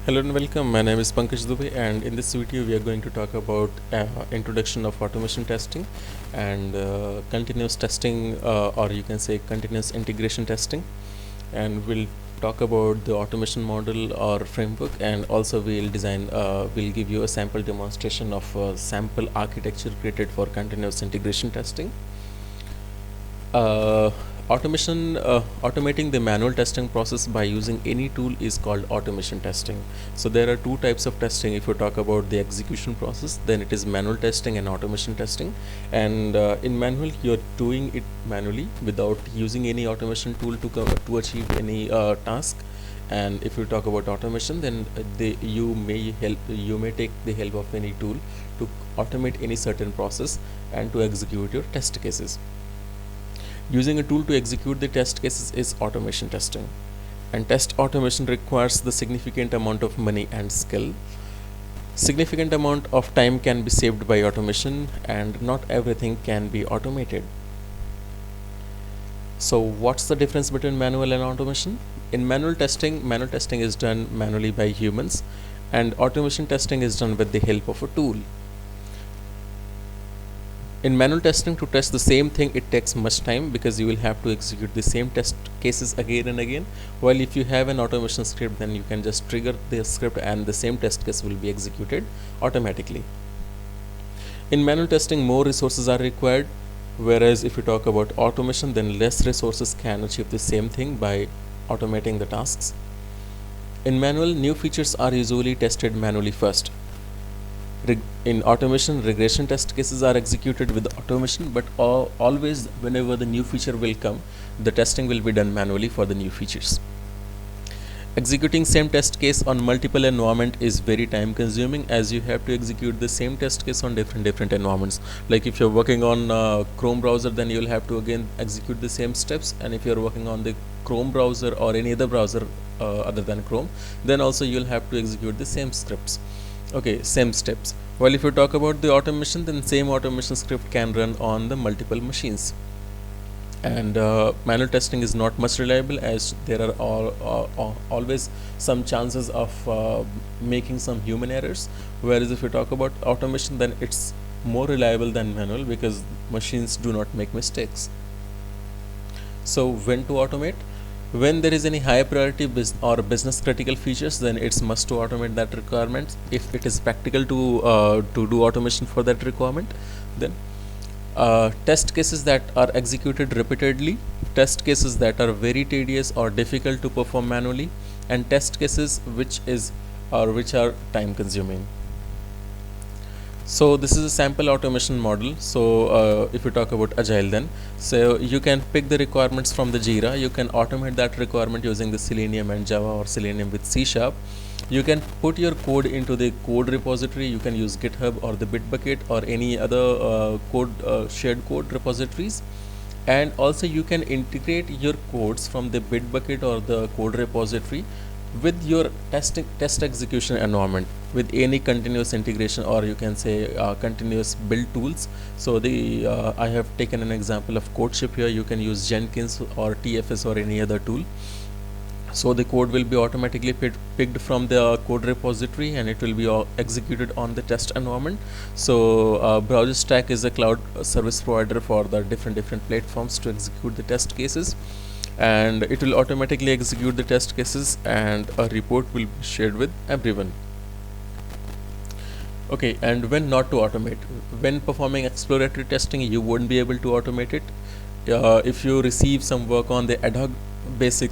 Hello and welcome. My name is Pankaj Dubey, and in this video, we are going to talk about introduction of automation testing and continuous testing, or you can say continuous integration testing. And we'll talk about the automation model or framework, and also we'll give you a sample demonstration of sample architecture created for continuous integration testing. uh, Automating the manual testing process by using any tool is called automation testing. So there are two types of testing. If you talk about the execution process, then it is manual testing and automation testing. And in manual, you're doing it manually without using any automation tool to achieve any task. And if you talk about automation, then you may take the help of any tool to automate any certain process and to execute your test cases. Using a tool to execute the test cases is automation testing. And test automation requires the significant amount of money and skill. Significant amount of time can be saved by automation, and not everything can be automated. So what's the difference between manual and automation? In manual testing is done manually by humans, and automation testing is done with the help of a tool. In manual testing, to test the same thing, it takes much time because you will have to execute the same test cases again and again. While if you have an automation script, then you can just trigger the script and the same test case will be executed automatically. In manual testing, more resources are required, whereas if you talk about automation, then less resources can achieve the same thing by automating the tasks. In manual, new features are usually tested manually first. In automation, regression test cases are executed with automation, but always whenever the new feature will come, the testing will be done manually for the new features. Executing same test case on multiple environment is very time consuming, as you have to execute the same test case on different environments. Like if you're working on Chrome browser, then you'll have to again execute the same steps, and if you're working on the Chrome browser or any other browser other than Chrome, then also you'll have to execute the same scripts. Okay, same steps. While if you talk about the automation, then same automation script can run on the multiple machines. And manual testing is not much reliable, as there are always some chances of making some human errors. Whereas if you talk about automation, then it's more reliable than manual because machines do not make mistakes. So when to automate? When there is any high priority or business critical features, then it's must to automate that requirement. If it is practical to do automation for that requirement, then test cases that are executed repeatedly, test cases that are very tedious or difficult to perform manually, and test cases which are time consuming. So this is a sample automation model. So if you talk about agile, then so you can pick the requirements from the Jira. You can automate that requirement using the Selenium and Java, or Selenium with C#. You can put your code into the code repository. You can use GitHub or the Bitbucket or any other shared code repositories. And also you can integrate your codes from the Bitbucket or the code repository with your test execution environment with any continuous integration, or you can say continuous build tools. So the I have taken an example of CodeShip here. You can use Jenkins or TFS or any other tool. So the code will be automatically picked from the code repository, and it will be executed on the test environment. So Browser Stack is a cloud service provider for the different platforms to execute the test cases, and it will automatically execute the test cases, and a report will be shared with everyone. Okay, and when not to automate? When performing exploratory testing, you won't be able to automate it. If you receive some work on the ad hoc basic,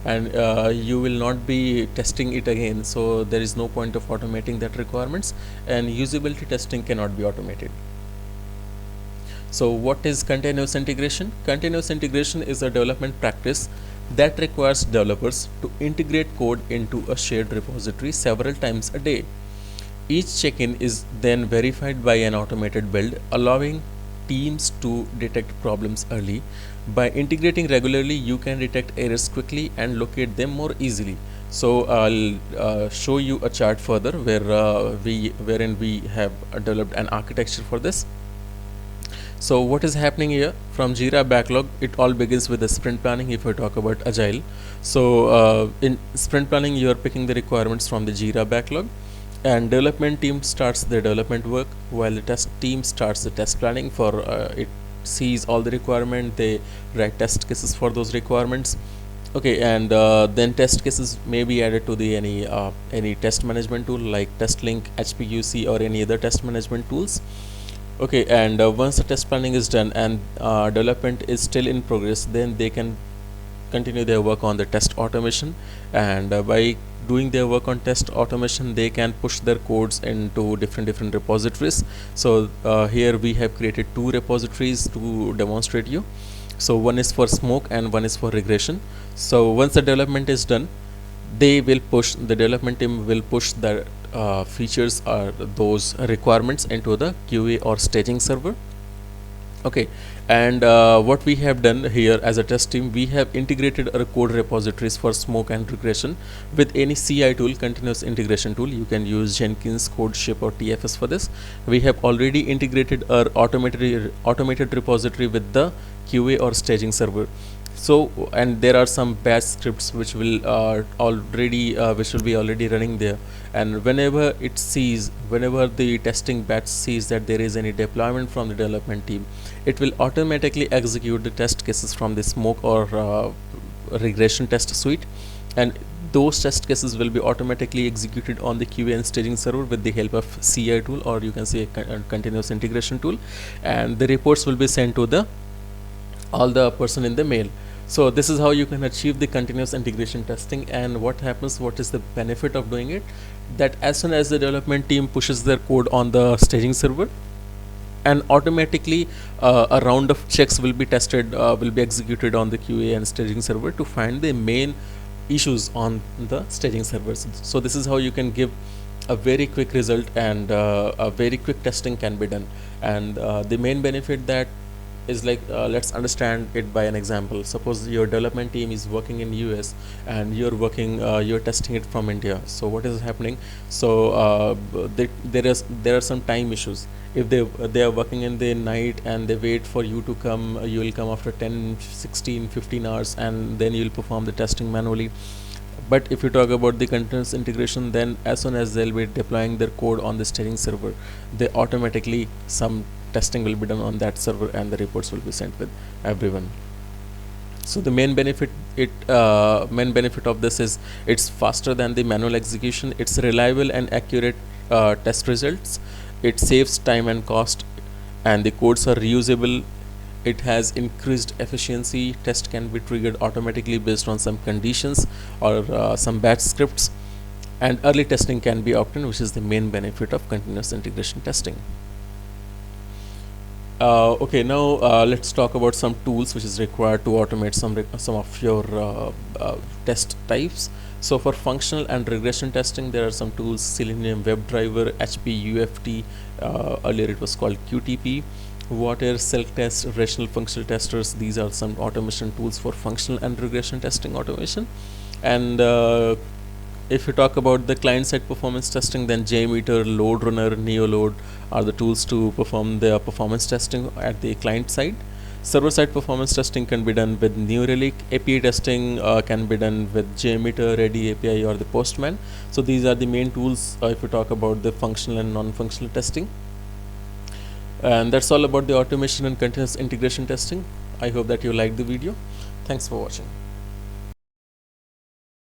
and you will not be testing it again, so there is no point of automating that requirements, and usability testing cannot be automated. So what is continuous integration? Continuous integration is a development practice that requires developers to integrate code into a shared repository several times a day. Each check-in is then verified by an automated build, allowing teams to detect problems early. By integrating regularly, you can detect errors quickly and locate them more easily. So I'll show you a chart further wherein we have developed an architecture for this. So what is happening here from Jira backlog? It all begins with the sprint planning. If we talk about agile, so in sprint planning, you are picking the requirements from the Jira backlog, and development team starts the development work while the test team starts the test planning for it sees all the requirement. They write test cases for those requirements. Okay, and then test cases may be added to the any test management tool like TestLink, HPQC, or any other test management tools. Okay, and once the test planning is done and development is still in progress, then they can continue their work on the test automation, and by doing their work on test automation, they can push their codes into different repositories. So here we have created two repositories to demonstrate you. So one is for smoke and one is for regression. So once the development is done, the development team will push the features or those requirements into the QA or staging server. Okay, and what we have done here as a test team, we have integrated our code repositories for smoke and regression with any CI tool, continuous integration tool. You can use Jenkins, CodeShip, or TFS for this. We have already integrated our automated repository with the QA or staging server. So, and there are some batch scripts which will be already running there, and whenever the testing batch sees that there is any deployment from the development team, it will automatically execute the test cases from the smoke or regression test suite, and those test cases will be automatically executed on the QA and staging server with the help of CI tool, or you can say a continuous integration tool, and the reports will be sent to all the person in the mail. So this is how you can achieve the continuous integration testing. And what is the benefit of doing it? That as soon as the development team pushes their code on the staging server, and automatically a round of checks will be executed on the QA and staging server to find the main issues on the staging servers. So this is how you can give a very quick result, and a very quick testing can be done. And the main benefit that is like, let's understand it by an example. Suppose your development team is working in US and you're testing it from India. So what is happening? So there are some time issues. If they are working in the night and they wait for you to come, you will come after 10, 16, 15 hours, and then you will perform the testing manually. But if you talk about the continuous integration, then as soon as they'll be deploying their code on the staging server, they automatically some testing will be done on that server, and the reports will be sent with everyone. So the main benefit of this is it's faster than the manual execution. It's reliable and accurate test results. It saves time and cost, and the codes are reusable. It has increased efficiency. Test can be triggered automatically based on some conditions or some batch scripts, and early testing can be obtained, which is the main benefit of continuous integration testing. Okay, now let's talk about some tools which is required to automate some of your test types. So for functional and regression testing, there are some tools: Selenium WebDriver, HPUFT, earlier it was called QTP, Water, Self Test, Rational Functional Testers. These are some automation tools for functional and regression testing automation. And if you talk about the client-side performance testing, then JMeter, LoadRunner, NeoLoad are the tools to perform the performance testing at the client side. Server-side performance testing can be done with New Relic. API testing can be done with JMeter, Ready API, or the Postman. So these are the main tools if you talk about the functional and non-functional testing. And that's all about the automation and continuous integration testing. I hope that you liked the video. Thanks for watching.